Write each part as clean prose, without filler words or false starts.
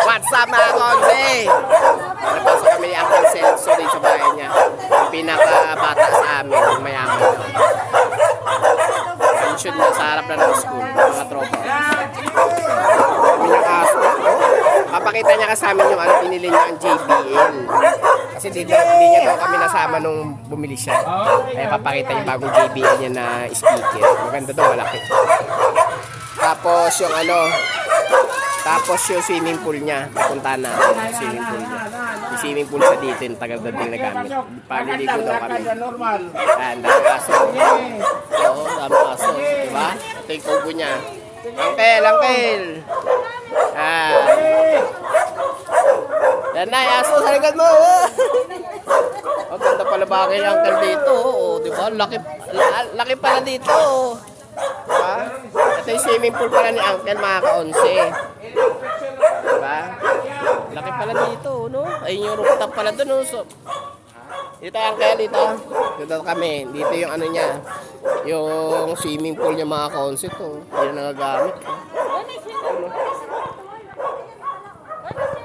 What's up mga konse? Napasok kami ni Uncle Celso din sa bahay niya. Yung pinakabata sa amin, yung mayaman daw. Mention na sa harap na ng school, mga tropa. Kami ng aso. Papakita niya ka sa amin yung ano, pinili niya ang JBL. Kasi hindi niya daw kami nasama nung bumili siya. Kaya papakita yung bagong JBL niya na speaker. Maganda daw, malaki. Tapos yung ano, tapos yung swimming pool niya, papuntahan natin yung swimming pool niya. Yung swimming pool sa dito, yung tagal-tagal din nagamit. Paliligo daw kami. Ayan, dami aso. Oo, dami aso. Diba? Ito yung kubo niya. Uncle! Yan na, aso sa likod mo! Oh, ganda pala bagay yung uncle dito. Oh, diba? Laki pala dito. Diba? Ito yung swimming pool pala ni uncle, mga ka-onse. Diba? Laki pala dito, no? Ayun yung rooftop pala doon, no? So, dito uncle, dito. Dito kami. Dito yung ano niya. Yung swimming pool niya, mga ka-onse to. Yan nagagamit.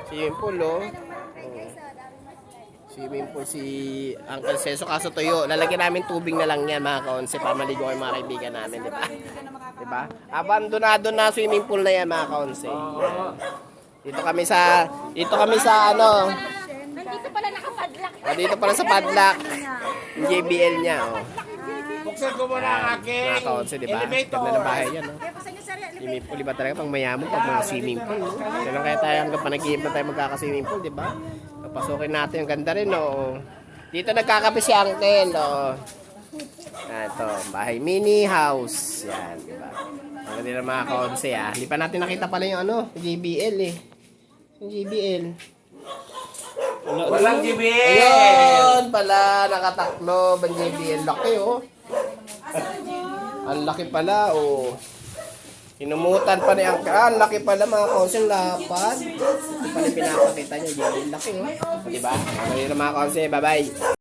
Swimming pool, oh. Swimming pool si Uncle Celso, kaso tuyo. Lalagyan namin tubig na lang yan, mga ka-onse, para maligo kayo mga kaibigan namin, di ba? Diba? Abandonado na swimming pool na yan, mga ka-onse. Dito kami sa ano. Nandito pala nakapadlock. Dito pala sa padlock. Yung JBL niya, oh. Buksan ko muna ang aking Mga ka-onse, di ba? elevator. Ganda ng bahay yan, oh. Swimming pool, iba talaga pang mayaman pag mga swimming pool, no? Kailan kaya tayo hanggang panaginip na tayo magkaka-swimming pool, di ba? Papasukin natin, yung ganda rin, oh. Dito nagkakape si Uncle, oh. Ito, bahay mini house. Yan, di ba? Ang ganda ng mga ka-onse, ah. Hindi pa natin nakita pala yung ano, JBL, eh. Yung JBL. Walang GBL. Ayun pala, nakataklo. Ang JBL, laki, oh. Ang laki pala, oh. Inumutan pa ni Uncle. Ang laki pala, mga ka-onse, lapad. Ito pala pinapakita niya, JBL, laki, oh. Diba? Ang ganda ng mga ka-onse, bye-bye.